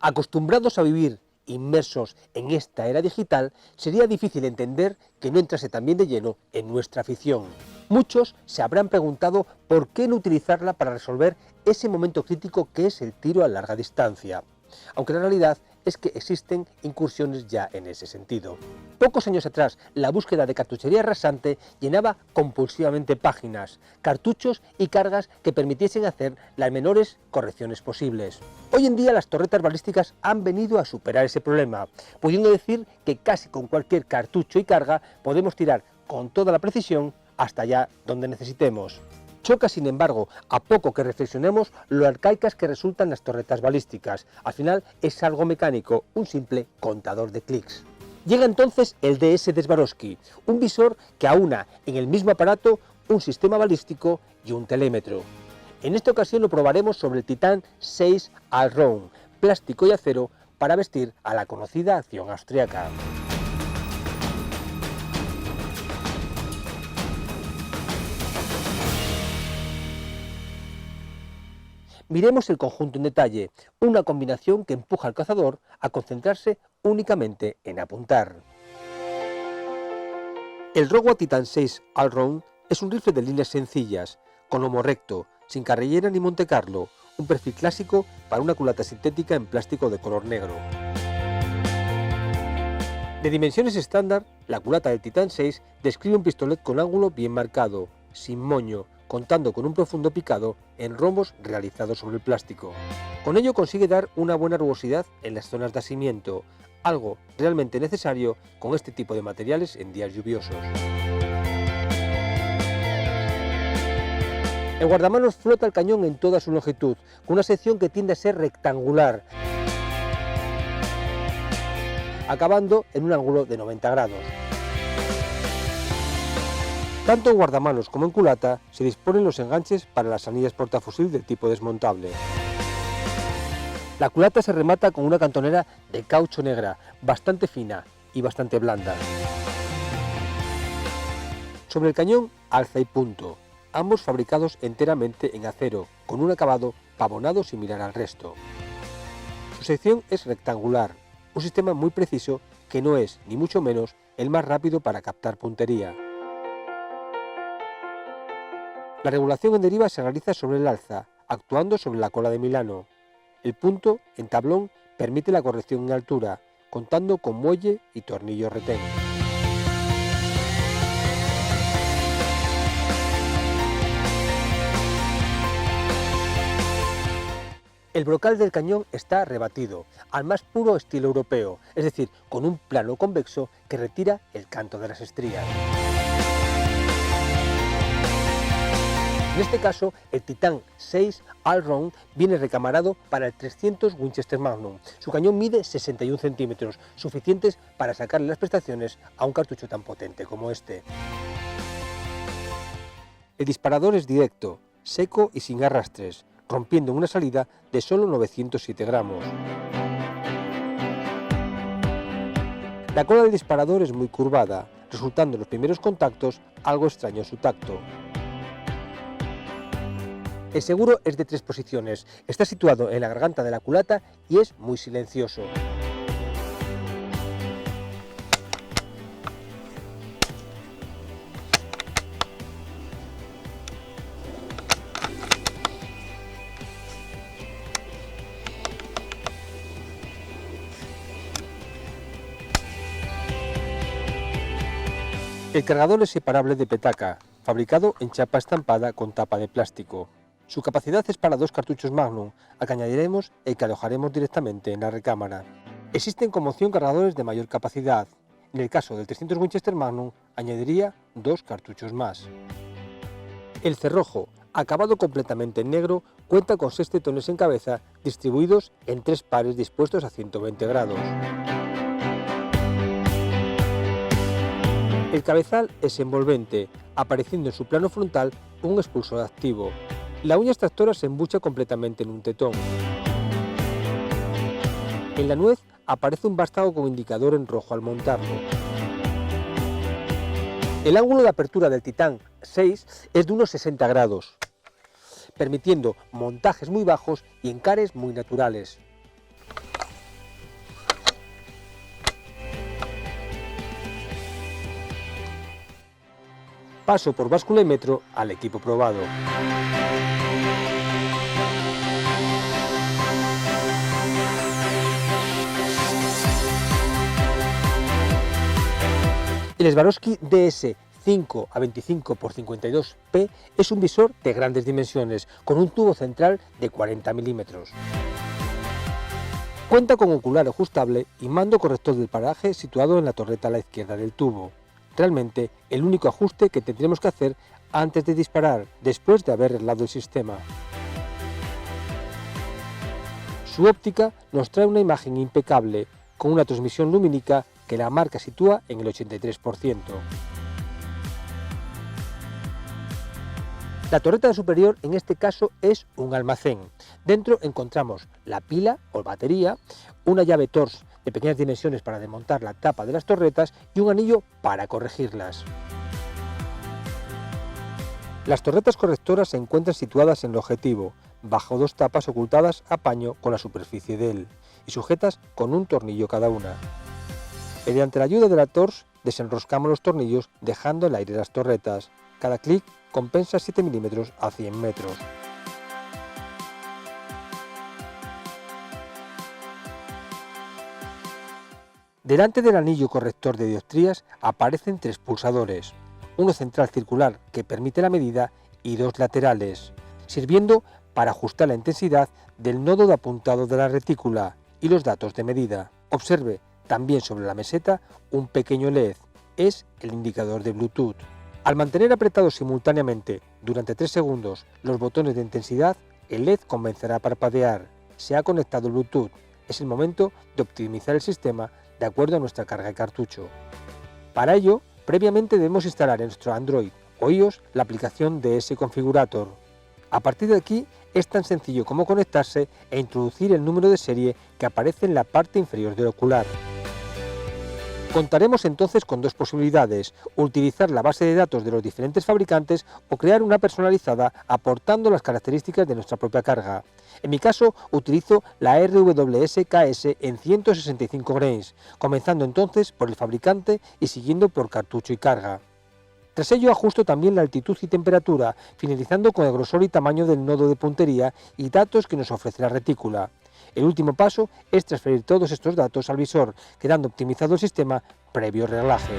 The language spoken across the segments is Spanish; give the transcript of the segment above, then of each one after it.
Acostumbrados a vivir inmersos en esta era digital, sería difícil entender que no entrase también de lleno en nuestra afición. Muchos se habrán preguntado por qué no utilizarla para resolver ese momento crítico que es el tiro a larga distancia, aunque la realidad es que existen incursiones ya en ese sentido. Pocos años atrás, la búsqueda de cartuchería rasante llenaba compulsivamente páginas, cartuchos y cargas que permitiesen hacer las menores correcciones posibles. Hoy en día las torretas balísticas han venido a superar ese problema, pudiendo decir que casi con cualquier cartucho y carga podemos tirar con toda la precisión hasta allá donde necesitemos. Choca, sin embargo, a poco que reflexionemos lo arcaicas que resultan las torretas balísticas. Al final es algo mecánico, un simple contador de clics. Llega entonces el DS de Swarovski, un visor que aúna en el mismo aparato un sistema balístico y un telémetro. En esta ocasión lo probaremos sobre el Titan 6 Allround, plástico y acero para vestir a la conocida acción austriaca. Miremos el conjunto en detalle, una combinación que empuja al cazador a concentrarse únicamente en apuntar. El Rogua Titan 6 Allround es un rifle de líneas sencillas, con lomo recto, sin carrillera ni montecarlo, un perfil clásico para una culata sintética en plástico de color negro. De dimensiones estándar, la culata del Titan 6 describe un pistolet con ángulo bien marcado, sin moño, contando con un profundo picado en rombos realizados sobre el plástico. Con ello consigue dar una buena rugosidad en las zonas de asimiento, algo realmente necesario con este tipo de materiales en días lluviosos. El guardamanos flota el cañón en toda su longitud, con una sección que tiende a ser rectangular, acabando en un ángulo de 90 grados. Tanto en guardamanos como en culata se disponen los enganches para las anillas portafusil del tipo desmontable. La culata se remata con una cantonera de caucho negra, bastante fina y bastante blanda. Sobre el cañón, alza y punto, ambos fabricados enteramente en acero, con un acabado pavonado similar al resto. Su sección es rectangular, un sistema muy preciso que no es, ni mucho menos, el más rápido para captar puntería. La regulación en deriva se realiza sobre el alza, actuando sobre la cola de Milano. El punto, en tablón, permite la corrección en altura, contando con muelle y tornillo retén. El brocal del cañón está rebatido, al más puro estilo europeo, es decir, con un plano convexo que retira el canto de las estrías. En este caso, el Titan 6 Allround viene recamarado para el 300 Winchester Magnum. Su cañón mide 61 centímetros, suficientes para sacarle las prestaciones a un cartucho tan potente como este. El disparador es directo, seco y sin arrastres, rompiendo en una salida de solo 907 gramos. La cola del disparador es muy curvada, resultando en los primeros contactos algo extraño en su tacto. El seguro es de 3 posiciones, está situado en la garganta de la culata y es muy silencioso. El cargador es separable de petaca, fabricado en chapa estampada con tapa de plástico. Su capacidad es para 2 cartuchos Magnum, al que añadiremos el que alojaremos directamente en la recámara. Existen como opción cargadores de mayor capacidad. En el caso del 300 Winchester Magnum, añadiría 2 cartuchos más. El cerrojo, acabado completamente en negro, cuenta con 6 tetones en cabeza, distribuidos en 3 pares dispuestos a 120 grados. El cabezal es envolvente, apareciendo en su plano frontal un expulsor activo. La uña extractora se embucha completamente en un tetón. En la nuez aparece un vástago con indicador en rojo al montarlo. El ángulo de apertura del Titan 6 es de unos 60 grados, permitiendo montajes muy bajos y encares muy naturales. paso por báscula y metro al equipo probado. El Swarovski DS5 a 25 x 52p es un visor de grandes dimensiones, con un tubo central de 40 milímetros. Cuenta con ocular ajustable y mando corrector del paraje situado en la torreta a la izquierda del tubo. Realmente el único ajuste que tendremos que hacer antes de disparar, después de haber arreglado el sistema. Su óptica nos trae una imagen impecable, con una transmisión lumínica que la marca sitúa en el 83%. La torreta superior en este caso es un almacén. Dentro encontramos la pila o batería, una llave Torx de pequeñas dimensiones para desmontar la tapa de las torretas y un anillo para corregirlas. Las torretas correctoras se encuentran situadas en el objetivo, bajo dos tapas ocultadas a paño con la superficie de él y sujetas con un tornillo cada una. Mediante la ayuda de la Torx desenroscamos los tornillos dejando el aire de las torretas. Cada clic compensa 7 milímetros a 100 metros. Delante del anillo corrector de dioptrías aparecen tres pulsadores, uno central circular que permite la medida y dos laterales, sirviendo para ajustar la intensidad del nodo de apuntado de la retícula y los datos de medida. Observe también sobre la meseta un pequeño LED, es el indicador de Bluetooth. Al mantener apretados simultáneamente durante 3 segundos los botones de intensidad, el LED comenzará a parpadear. Se ha conectado el Bluetooth, es el momento de optimizar el sistema de acuerdo a nuestra carga de cartucho. Para ello, previamente debemos instalar en nuestro Android o iOS la aplicación DS Configurator. A partir de aquí es tan sencillo como conectarse e introducir el número de serie que aparece en la parte inferior del ocular. Contaremos entonces con dos posibilidades, utilizar la base de datos de los diferentes fabricantes o crear una personalizada aportando las características de nuestra propia carga. En mi caso utilizo la RWS-KS en 165 grains, comenzando entonces por el fabricante y siguiendo por cartucho y carga. Tras ello ajusto también la altitud y temperatura, finalizando con el grosor y tamaño del nodo de puntería y datos que nos ofrece la retícula. El último paso es transferir todos estos datos al visor, quedando optimizado el sistema previo reglaje.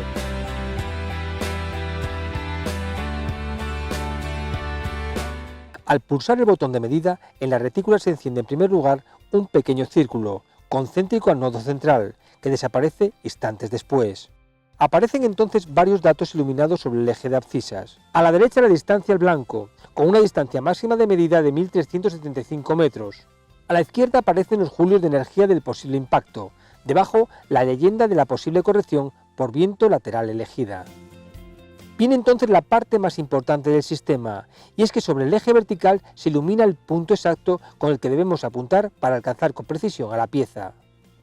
Al pulsar el botón de medida, en la retícula se enciende en primer lugar un pequeño círculo, concéntrico al nodo central, que desaparece instantes después. Aparecen entonces varios datos iluminados sobre el eje de abscisas. A la derecha la distancia al blanco, con una distancia máxima de medida de 1375 metros. A la izquierda aparecen los julios de energía del posible impacto, debajo la leyenda de la posible corrección por viento lateral elegida. Viene entonces la parte más importante del sistema, y es que sobre el eje vertical se ilumina el punto exacto con el que debemos apuntar para alcanzar con precisión a la pieza.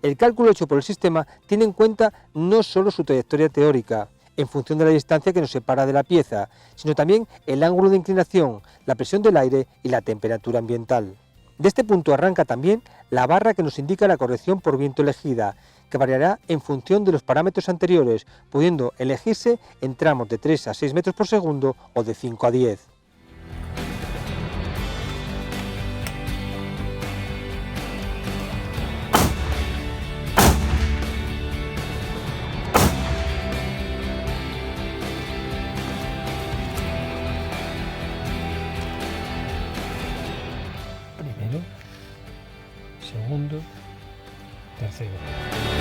El cálculo hecho por el sistema tiene en cuenta no solo su trayectoria teórica, en función de la distancia que nos separa de la pieza, sino también el ángulo de inclinación, la presión del aire y la temperatura ambiental. De este punto arranca también la barra que nos indica la corrección por viento elegida, que variará en función de los parámetros anteriores, pudiendo elegirse en tramos de 3 a 6 metros por segundo o de 5 a 10. Primero, segundo, tercero.